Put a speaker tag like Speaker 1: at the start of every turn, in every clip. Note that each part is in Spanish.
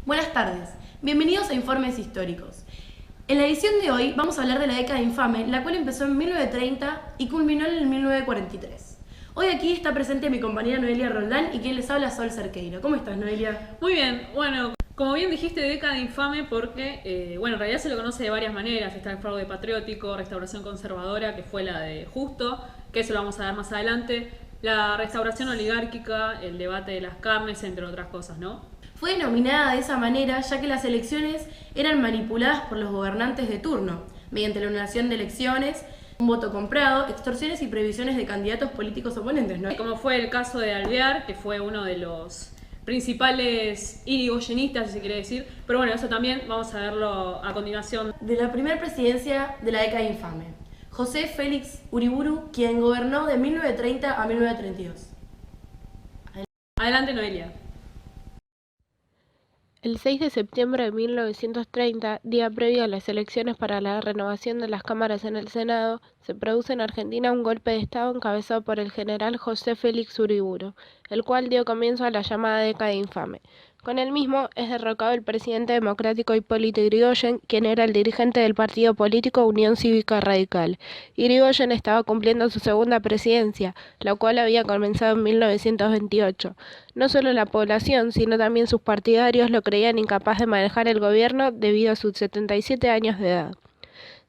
Speaker 1: Buenas tardes, bienvenidos a Informes Históricos. En la edición de hoy vamos a hablar de la década infame, la cual empezó en 1930 y culminó en el 1943. Hoy aquí está presente mi compañera Noelia Roldán y quien les habla, Sol Cerqueiro. ¿Cómo estás, Noelia?
Speaker 2: Muy bien, bueno, como bien dijiste, década infame porque, en realidad se lo conoce de varias maneras. Está el fraude patriótico, restauración conservadora, que fue la de Justo, que eso lo vamos a ver más adelante, la restauración oligárquica, el debate de las carnes, entre otras cosas, ¿no?
Speaker 1: Fue denominada de esa manera ya que las elecciones eran manipuladas por los gobernantes de turno, mediante la anulación de elecciones, un voto comprado, extorsiones y prohibiciones de candidatos políticos oponentes, ¿no?
Speaker 2: Como fue el caso de Alvear, que fue uno de los principales irigoyenistas, si se quiere decir, pero bueno, eso también vamos a verlo a continuación.
Speaker 1: De la primera presidencia de la década infame, José Félix Uriburu, quien gobernó de 1930 a 1932.
Speaker 2: Adelante, Noelia.
Speaker 3: El 6 de septiembre de 1930, día previo a las elecciones para la renovación de las cámaras en el Senado, se produce en Argentina un golpe de Estado encabezado por el general José Félix Uriburu, el cual dio comienzo a la llamada década infame. Con el mismo es derrocado el presidente democrático Hipólito Yrigoyen, quien era el dirigente del partido político Unión Cívica Radical. Yrigoyen estaba cumpliendo su segunda presidencia, la cual había comenzado en 1928. No solo la población, sino también sus partidarios lo creían incapaz de manejar el gobierno debido a sus 77 años de edad.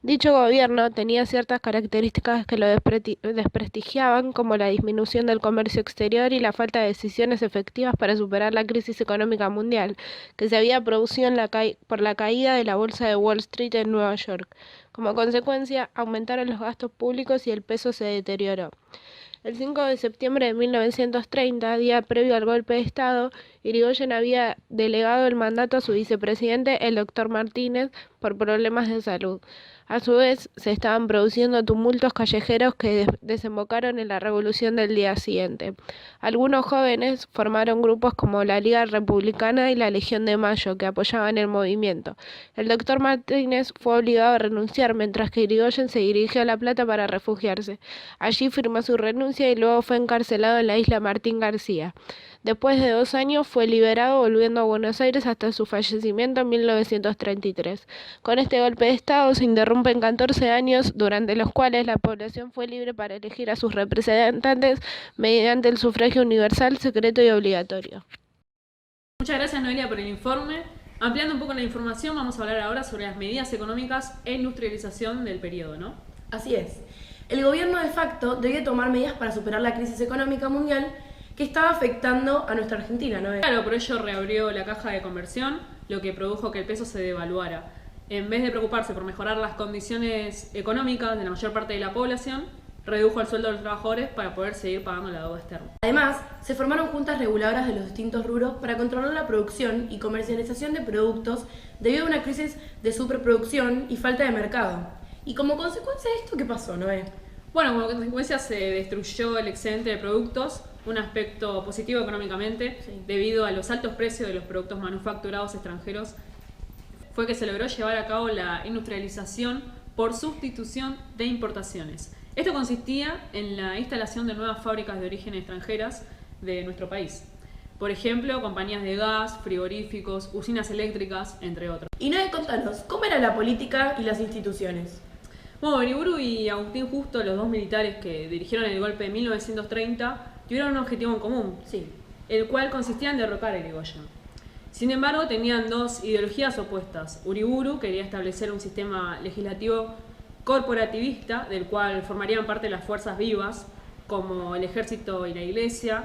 Speaker 3: Dicho gobierno tenía ciertas características que lo desprestigiaban, como la disminución del comercio exterior y la falta de decisiones efectivas para superar la crisis económica mundial, que se había producido por la caída de la bolsa de Wall Street en Nueva York. Como consecuencia, aumentaron los gastos públicos y el peso se deterioró. El 5 de septiembre de 1930, día previo al golpe de Estado, Yrigoyen había delegado el mandato a su vicepresidente, el doctor Martínez, por problemas de salud. A su vez, se estaban produciendo tumultos callejeros que desembocaron en la revolución del día siguiente. Algunos jóvenes formaron grupos como la Liga Republicana y la Legión de Mayo, que apoyaban el movimiento. El doctor Martínez fue obligado a renunciar, mientras que Yrigoyen se dirigió a La Plata para refugiarse. Allí firmó su renuncia y luego fue encarcelado en la isla Martín García. Después de 2 años fue liberado, volviendo a Buenos Aires hasta su fallecimiento en 1933. Con este golpe de Estado se interrumpen 14 años, durante los cuales la población fue libre para elegir a sus representantes mediante el sufragio universal, secreto y obligatorio.
Speaker 2: Muchas gracias, Noelia, por el informe. Ampliando un poco la información, vamos a hablar ahora sobre las medidas económicas e industrialización del periodo, ¿no?
Speaker 1: Así es. El gobierno de facto debía tomar medidas para superar la crisis económica mundial que estaba afectando a nuestra Argentina, ¿no?
Speaker 2: Claro, por ello reabrió la caja de conversión, lo que produjo que el peso se devaluara. En vez de preocuparse por mejorar las condiciones económicas de la mayor parte de la población, redujo el sueldo de los trabajadores para poder seguir pagando la deuda externa.
Speaker 1: Además, se formaron juntas reguladoras de los distintos rubros para controlar la producción y comercialización de productos debido a una crisis de superproducción y falta de mercado. Y como consecuencia de esto, ¿qué pasó, Noé?
Speaker 2: Bueno, como consecuencia se destruyó el excedente de productos, un aspecto positivo económicamente,
Speaker 1: Sí.
Speaker 2: debido a los altos precios de los productos manufacturados extranjeros, fue que se logró llevar a cabo la industrialización por sustitución de importaciones. Esto consistía en la instalación de nuevas fábricas de origen extranjeras de nuestro país. Por ejemplo, compañías de gas, frigoríficos, usinas eléctricas, entre otros.
Speaker 1: Y Noé, contanos, ¿cómo era la política y las instituciones?
Speaker 2: Bueno, Uriburu y Agustín Justo, los dos militares que dirigieron el golpe de 1930, tuvieron un objetivo en común,
Speaker 1: Sí.
Speaker 2: el cual consistía en derrocar a Yrigoyen. Sin embargo, tenían dos ideologías opuestas. Uriburu quería establecer un sistema legislativo corporativista, del cual formarían parte las fuerzas vivas, como el ejército y la iglesia,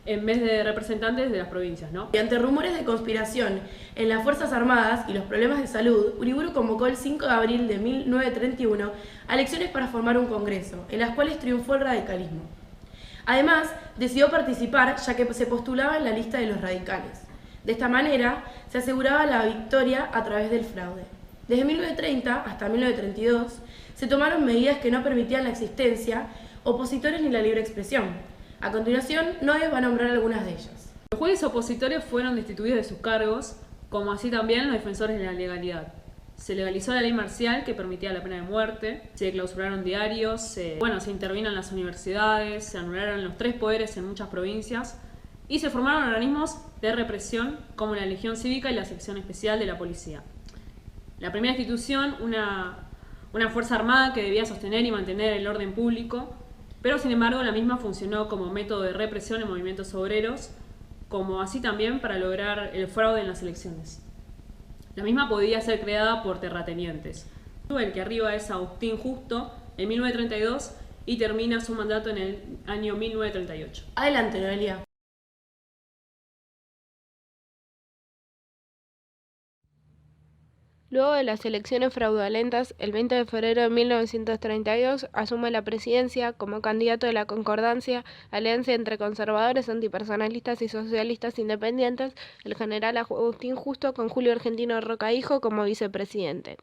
Speaker 2: en vez de representantes de las provincias, ¿no?
Speaker 1: Y ante rumores de conspiración en las Fuerzas Armadas y los problemas de salud, Uriburu convocó el 5 de abril de 1931 a elecciones para formar un congreso, en las cuales triunfó el radicalismo. Además, decidió participar ya que se postulaba en la lista de los radicales. De esta manera, se aseguraba la victoria a través del fraude. Desde 1930 hasta 1932, se tomaron medidas que no permitían la existencia, opositores ni la libre expresión. A continuación, Noé va a nombrar algunas de ellas.
Speaker 2: Los jueces opositores fueron destituidos de sus cargos, como así también los defensores de la legalidad. Se legalizó la ley marcial que permitía la pena de muerte, se clausuraron diarios, se intervino en las universidades, se anularon los 3 poderes en muchas provincias y se formaron organismos de represión como la Legión Cívica y la Sección Especial de la Policía. La primera institución, una fuerza armada que debía sostener y mantener el orden público, pero sin embargo la misma funcionó como método de represión en movimientos obreros, como así también para lograr el fraude en las elecciones. La misma podía ser creada por terratenientes. El que arriba es Agustín Justo en 1932 y termina su mandato en el año 1938.
Speaker 1: Adelante, Noelia.
Speaker 3: Luego de las elecciones fraudulentas, el 20 de febrero de 1932 asume la presidencia como candidato de la Concordancia, alianza entre conservadores, antipersonalistas y socialistas independientes, el general Agustín Justo con Julio Argentino Roca Hijo como vicepresidente.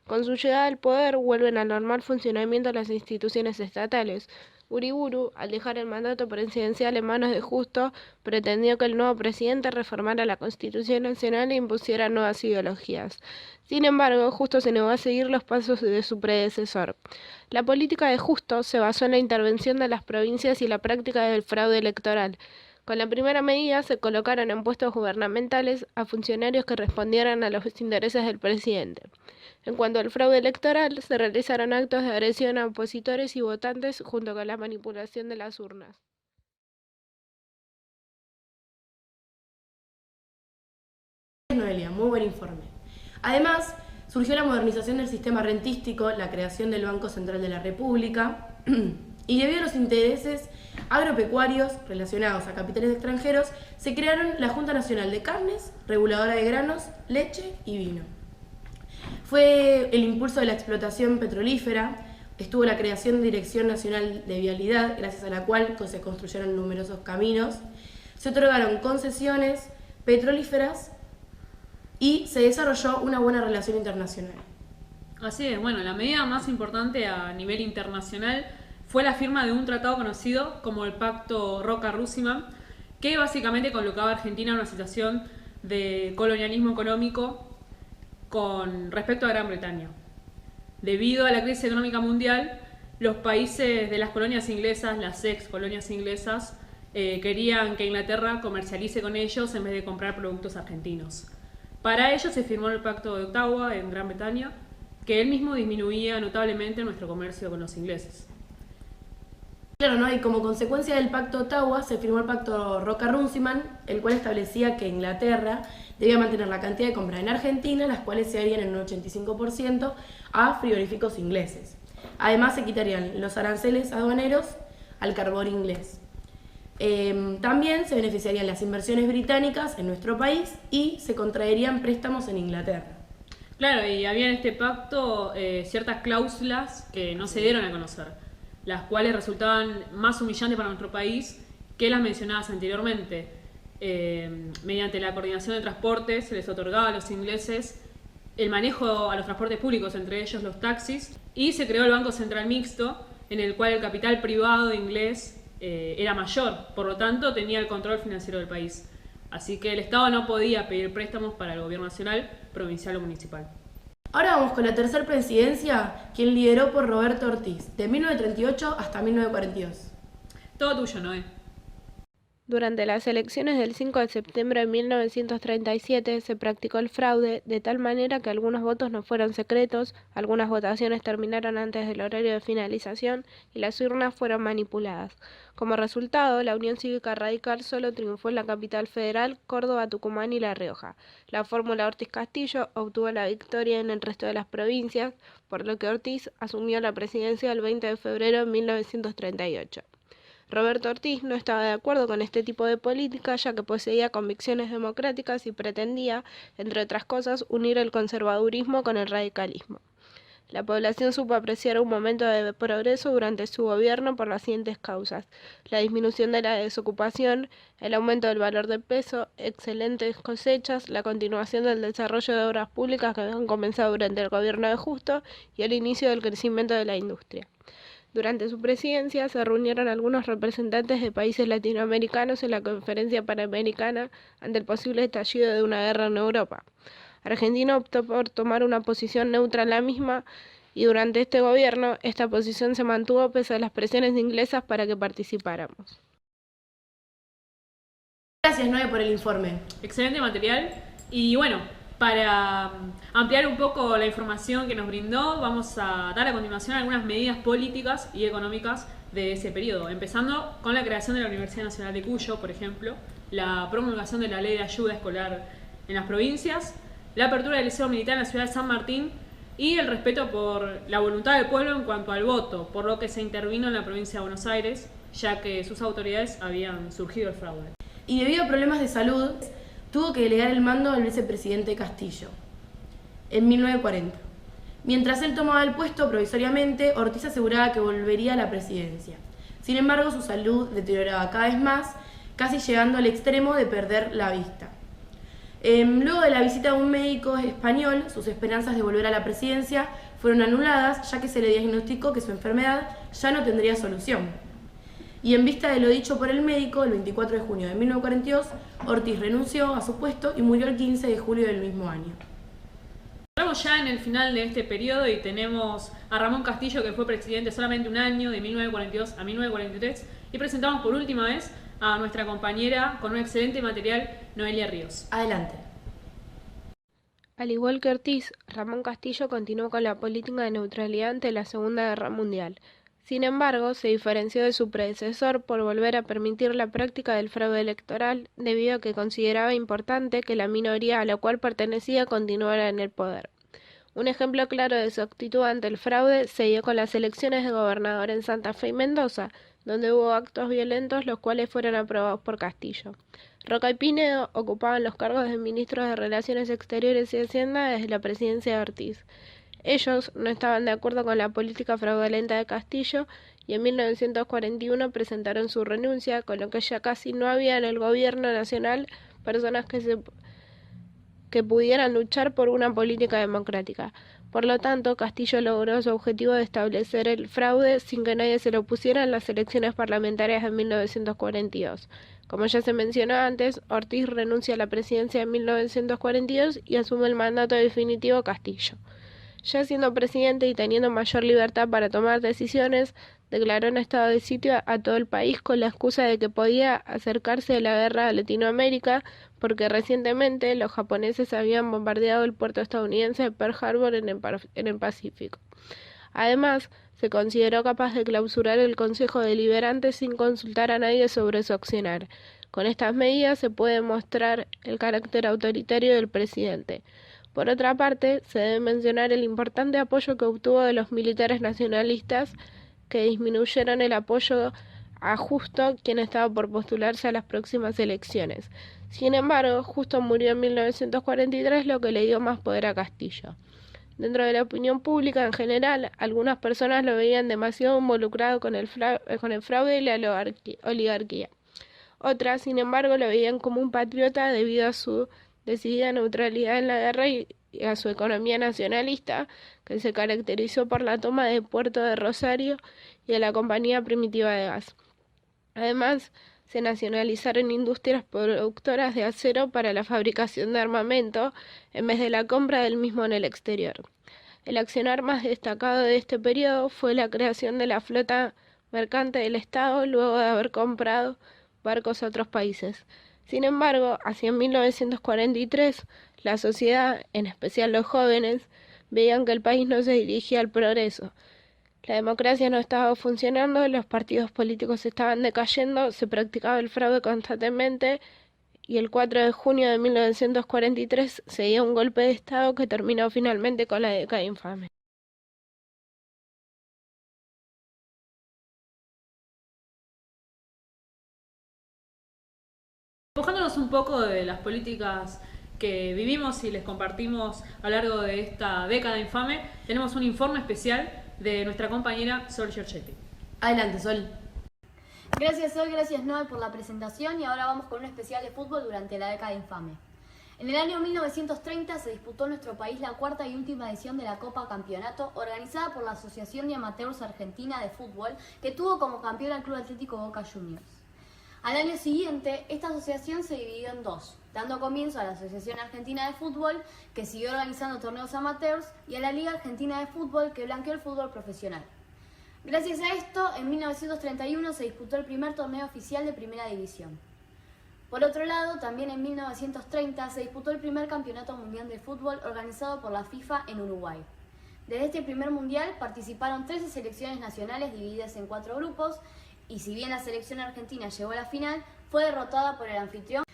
Speaker 3: Con su llegada al poder vuelven al normal funcionamiento las instituciones estatales. Uriburu, al dejar el mandato presidencial en manos de Justo, pretendió que el nuevo presidente reformara la Constitución Nacional e impusiera nuevas ideologías. Sin embargo, Justo se negó a seguir los pasos de su predecesor. La política de Justo se basó en la intervención de las provincias y la práctica del fraude electoral. Con la primera medida se colocaron en puestos gubernamentales a funcionarios que respondieran a los intereses del presidente. En cuanto al fraude electoral, se realizaron actos de agresión a opositores y votantes junto con la manipulación de las urnas.
Speaker 1: Noelia, muy buen informe. Además, surgió la modernización del sistema rentístico, la creación del Banco Central de la República y debido a los intereses agropecuarios relacionados a capitales extranjeros, se crearon la Junta Nacional de Carnes, reguladora de granos, leche y vino. Fue el impulso de la explotación petrolífera, estuvo la creación de Dirección Nacional de Vialidad, gracias a la cual se construyeron numerosos caminos, se otorgaron concesiones petrolíferas y se desarrolló una buena relación internacional.
Speaker 2: Así es, bueno, la medida más importante a nivel internacional fue la firma de un tratado conocido como el Pacto Roca-Ruziman, que básicamente colocaba a Argentina en una situación de colonialismo económico con respecto a Gran Bretaña. Debido a la crisis económica mundial, los países de las colonias inglesas, las ex colonias inglesas, querían que Inglaterra comercialice con ellos en vez de comprar productos argentinos. Para ello se firmó el Pacto de Ottawa en Gran Bretaña, que él mismo disminuía notablemente nuestro comercio con los ingleses.
Speaker 1: Claro, ¿no? Y como consecuencia del Pacto de Ottawa se firmó el Pacto Roca-Ruziman, el cual establecía que Inglaterra debía mantener la cantidad de compras en Argentina, las cuales se harían en un 85% a frigoríficos ingleses. Además se quitarían los aranceles aduaneros al carbón inglés. También se beneficiarían las inversiones británicas en nuestro país y se contraerían préstamos en Inglaterra.
Speaker 2: Claro, y había en este pacto ciertas cláusulas que no se dieron a conocer, las cuales resultaban más humillantes para nuestro país que las mencionadas anteriormente. Mediante la coordinación de transportes se les otorgaba a los ingleses el manejo a los transportes públicos, entre ellos los taxis, y se creó el Banco Central Mixto, en el cual el capital privado inglés era mayor, por lo tanto tenía el control financiero del país. Así que el Estado no podía pedir préstamos para el gobierno nacional, provincial o municipal.
Speaker 1: Ahora vamos con la tercera presidencia, quien lideró por Roberto Ortiz, de 1938 hasta 1942.
Speaker 2: Todo tuyo, Noé.
Speaker 3: Durante las elecciones del 5 de septiembre de 1937 se practicó el fraude de tal manera que algunos votos no fueron secretos, algunas votaciones terminaron antes del horario de finalización y las urnas fueron manipuladas. Como resultado, la Unión Cívica Radical solo triunfó en la capital federal, Córdoba, Tucumán y La Rioja. La fórmula Ortiz-Castillo obtuvo la victoria en el resto de las provincias, por lo que Ortiz asumió la presidencia el 20 de febrero de 1938. Roberto Ortiz no estaba de acuerdo con este tipo de política, ya que poseía convicciones democráticas y pretendía, entre otras cosas, unir el conservadurismo con el radicalismo. La población supo apreciar un momento de progreso durante su gobierno por las siguientes causas: la disminución de la desocupación, el aumento del valor del peso, excelentes cosechas, la continuación del desarrollo de obras públicas que habían comenzado durante el gobierno de Justo y el inicio del crecimiento de la industria. Durante su presidencia se reunieron algunos representantes de países latinoamericanos en la Conferencia Panamericana ante el posible estallido de una guerra en Europa. Argentina optó por tomar una posición neutra en la misma y durante este gobierno esta posición se mantuvo pese a las presiones inglesas para que participáramos.
Speaker 1: Gracias, Noé, por el informe.
Speaker 2: Excelente material. Y bueno, para ampliar un poco la información que nos brindó, vamos a dar a continuación algunas medidas políticas y económicas de ese periodo, empezando con la creación de la Universidad Nacional de Cuyo, por ejemplo, la promulgación de la Ley de Ayuda Escolar en las provincias, la apertura del Liceo Militar en la ciudad de San Martín y el respeto por la voluntad del pueblo en cuanto al voto, por lo que se intervino en la provincia de Buenos Aires, ya que sus autoridades habían surgido el fraude.
Speaker 1: Y debido a problemas de salud, tuvo que delegar el mando al vicepresidente Castillo en 1940. Mientras él tomaba el puesto provisoriamente, Ortiz aseguraba que volvería a la presidencia. Sin embargo, su salud deterioraba cada vez más, casi llegando al extremo de perder la vista. Luego de la visita de un médico español, sus esperanzas de volver a la presidencia fueron anuladas, ya que se le diagnosticó que su enfermedad ya no tendría solución. Y en vista de lo dicho por el médico, el 24 de junio de 1942, Ortiz renunció a su puesto y murió el 15 de julio del mismo año.
Speaker 2: Estamos ya en el final de este periodo y tenemos a Ramón Castillo, que fue presidente solamente un año, de 1942 a 1943, y presentamos por última vez a nuestra compañera con un excelente material, Noelia Ríos.
Speaker 1: Adelante.
Speaker 3: Al igual que Ortiz, Ramón Castillo continuó con la política de neutralidad ante la Segunda Guerra Mundial. Sin embargo, se diferenció de su predecesor por volver a permitir la práctica del fraude electoral, debido a que consideraba importante que la minoría a la cual pertenecía continuara en el poder. Un ejemplo claro de su actitud ante el fraude se dio con las elecciones de gobernador en Santa Fe y Mendoza, donde hubo actos violentos los cuales fueron aprobados por Castillo. Roca y Pinedo ocupaban los cargos de ministros de Relaciones Exteriores y Hacienda desde la presidencia de Ortiz. Ellos no estaban de acuerdo con la política fraudulenta de Castillo y en 1941 presentaron su renuncia, con lo que ya casi no había en el gobierno nacional personas que pudieran luchar por una política democrática. Por lo tanto, Castillo logró su objetivo de establecer el fraude sin que nadie se lo opusiera en las elecciones parlamentarias de 1942. Como ya se mencionó antes, Ortiz renuncia a la presidencia en 1942 y asume el mandato definitivo Castillo. Ya siendo presidente y teniendo mayor libertad para tomar decisiones, declaró un estado de sitio a todo el país con la excusa de que podía acercarse a la guerra a Latinoamérica, porque recientemente los japoneses habían bombardeado el puerto estadounidense de Pearl Harbor en el Pacífico. Además, se consideró capaz de clausurar el Consejo Deliberante sin consultar a nadie sobre su accionar. Con estas medidas se puede mostrar el carácter autoritario del presidente. Por otra parte, se debe mencionar el importante apoyo que obtuvo de los militares nacionalistas, que disminuyeron el apoyo a Justo, quien estaba por postularse a las próximas elecciones. Sin embargo, Justo murió en 1943, lo que le dio más poder a Castillo. Dentro de la opinión pública en general, algunas personas lo veían demasiado involucrado con el fraude y la oligarquía. Otras, sin embargo, lo veían como un patriota debido a su decidida neutralidad en la guerra y a su economía nacionalista, que se caracterizó por la toma del puerto de Rosario y de la Compañía Primitiva de Gas. Además, se nacionalizaron industrias productoras de acero para la fabricación de armamento, en vez de la compra del mismo en el exterior. El accionar más destacado de este periodo fue la creación de la flota mercante del Estado, luego de haber comprado barcos a otros países. Sin embargo, hacia 1943, la sociedad, en especial los jóvenes, veían que el país no se dirigía al progreso. La democracia no estaba funcionando, los partidos políticos estaban decayendo, se practicaba el fraude constantemente y el 4 de junio de 1943 se dio un golpe de Estado que terminó finalmente con la década infame.
Speaker 2: Enfocándonos un poco de las políticas que vivimos y les compartimos a lo largo de esta década infame, tenemos un informe especial de nuestra compañera Sol Giorgetti.
Speaker 1: Adelante, Sol.
Speaker 4: Gracias Sol, gracias Noel por la presentación y ahora vamos con un especial de fútbol durante la década infame. En el año 1930 se disputó en nuestro país la cuarta y última edición de la Copa Campeonato, organizada por la Asociación de Amateurs Argentina de Fútbol, que tuvo como campeón al Club Atlético Boca Juniors. Al año siguiente, esta asociación se dividió en dos, dando comienzo a la Asociación Argentina de Fútbol, que siguió organizando torneos amateurs, y a la Liga Argentina de Fútbol, que blanqueó el fútbol profesional. Gracias a esto, en 1931 se disputó el primer torneo oficial de Primera División. Por otro lado, también en 1930 se disputó el primer campeonato mundial de fútbol organizado por la FIFA en Uruguay. Desde este primer mundial participaron 13 selecciones nacionales divididas en 4 grupos, y si bien la selección argentina llegó a la final, fue derrotada por el anfitrión.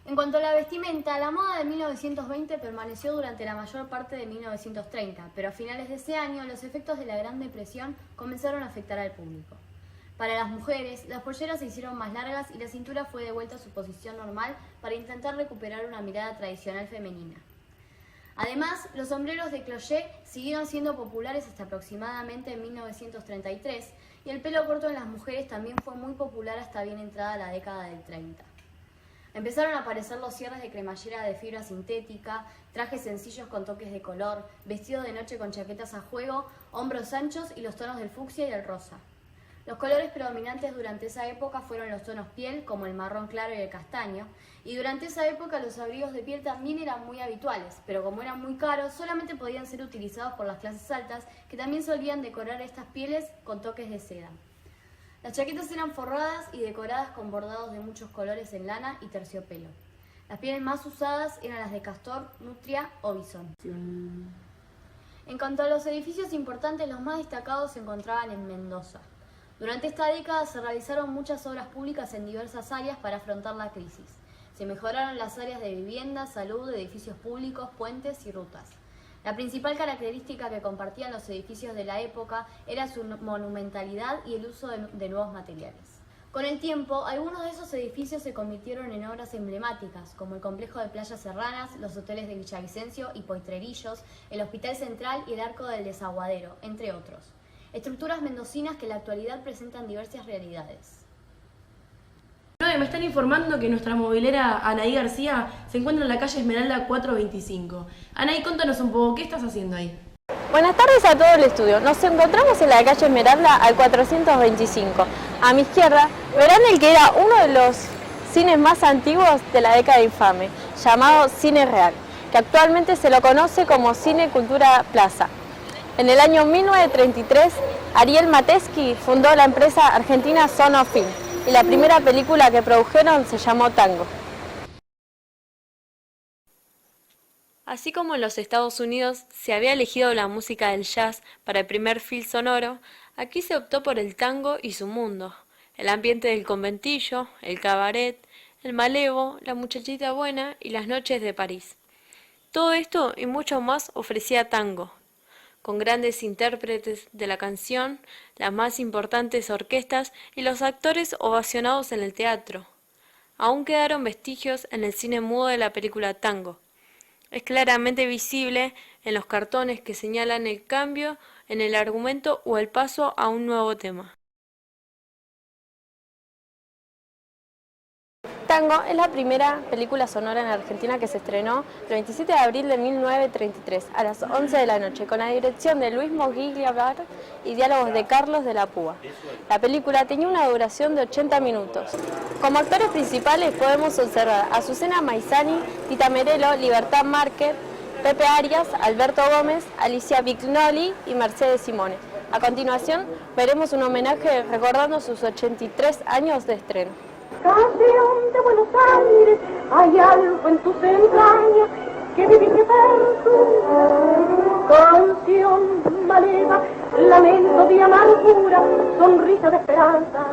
Speaker 4: En cuanto a la vestimenta, la moda de 1920 permaneció durante la mayor parte de 1930, pero a finales de ese año los efectos de la Gran Depresión comenzaron a afectar al público. Para las mujeres, las polleras se hicieron más largas y la cintura fue devuelta a su posición normal para intentar recuperar una mirada tradicional femenina. Además, los sombreros de cloché siguieron siendo populares hasta aproximadamente 1933 y el pelo corto en las mujeres también fue muy popular hasta bien entrada la década del 30. Empezaron a aparecer los cierres de cremallera de fibra sintética, trajes sencillos con toques de color, vestidos de noche con chaquetas a juego, hombros anchos y los tonos del fucsia y el rosa. Los colores predominantes durante esa época fueron los tonos piel, como el marrón claro y el castaño, y durante esa época los abrigos de piel también eran muy habituales, pero como eran muy caros, solamente podían ser utilizados por las clases altas, que también solían decorar estas pieles con toques de seda. Las chaquetas eran forradas y decoradas con bordados de muchos colores en lana y terciopelo. Las pieles más usadas eran las de castor, nutria o bisón. En cuanto a los edificios importantes, los más destacados se encontraban en Mendoza. Durante esta década se realizaron muchas obras públicas en diversas áreas para afrontar la crisis. Se mejoraron las áreas de vivienda, salud, edificios públicos, puentes y rutas. La principal característica que compartían los edificios de la época era su monumentalidad y el uso de nuevos materiales. Con el tiempo, algunos de esos edificios se convirtieron en obras emblemáticas, como el complejo de Playas Serranas, los hoteles de Villavicencio y Poitrerillos, el Hospital Central y el Arco del Desaguadero, entre otros. Estructuras mendocinas que en la actualidad presentan diversas realidades.
Speaker 1: Me están informando que nuestra movilera Anaí García se encuentra en la calle Esmeralda 425. Anaí, contanos un poco, ¿qué estás haciendo ahí?
Speaker 5: Buenas tardes a todo el estudio. Nos encontramos en la calle Esmeralda al 425. A mi izquierda verán el que era uno de los cines más antiguos de la década infame, llamado Cine Real, que actualmente se lo conoce como Cine Cultura Plaza. En el año 1933, Ariel Mateski fundó la empresa argentina Sono Film, y la primera película que produjeron se llamó Tango. Así como en los Estados Unidos se había elegido la música del jazz para el primer film sonoro, aquí se optó por el tango y su mundo, el ambiente del conventillo, el cabaret, el malevo, la muchachita buena y las noches de París. Todo esto y mucho más ofrecía Tango, con grandes intérpretes de la canción, las más importantes orquestas y los actores ovacionados en el teatro. Aún quedaron vestigios en el cine mudo de la película Tango. Es claramente visible en los cartones que señalan el cambio en el argumento o el paso a un nuevo tema. Tango es la primera película sonora en Argentina que se estrenó el 27 de abril de 1933 a las 11 de la noche con la dirección de Luis Mogigliar y diálogos de Carlos de la Púa. La película tenía una duración de 80 minutos. Como actores principales podemos observar a Azucena Maizani, Tita Merelo, Libertad Márquez, Pepe Arias, Alberto Gómez, Alicia Vignoli y Mercedes Simone. A continuación veremos un homenaje recordando sus 83 años de estreno.
Speaker 6: Canción de Buenos Aires, hay algo en tus entrañas que viviste perdido. Canción maleva, lamento de amargura, sonrisa de esperanza,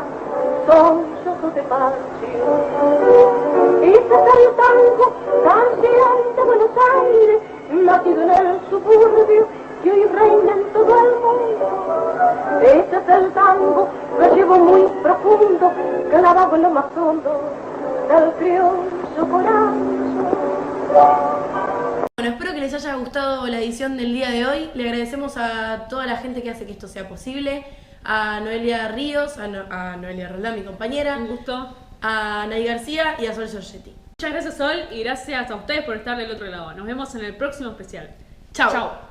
Speaker 6: sollozos de pasión. Este es el tango, canción de Buenos Aires, nacido en el suburbio, que hoy reina en todo el mundo. Este es el tango, lo llevo muy profundo, clavado en lo más hondo del criollo corazón.
Speaker 1: Bueno, espero que les haya gustado la edición del día de hoy. Le agradecemos a toda la gente que hace que esto sea posible, a Noelia Ríos, a Noelia Roldán, mi compañera,
Speaker 2: Un gusto.
Speaker 1: a Anaí García y a Sol Giorgetti.
Speaker 2: Muchas gracias, Sol, y gracias a ustedes por estar del otro lado. Nos vemos en el próximo especial.
Speaker 1: Chao.
Speaker 2: Chao.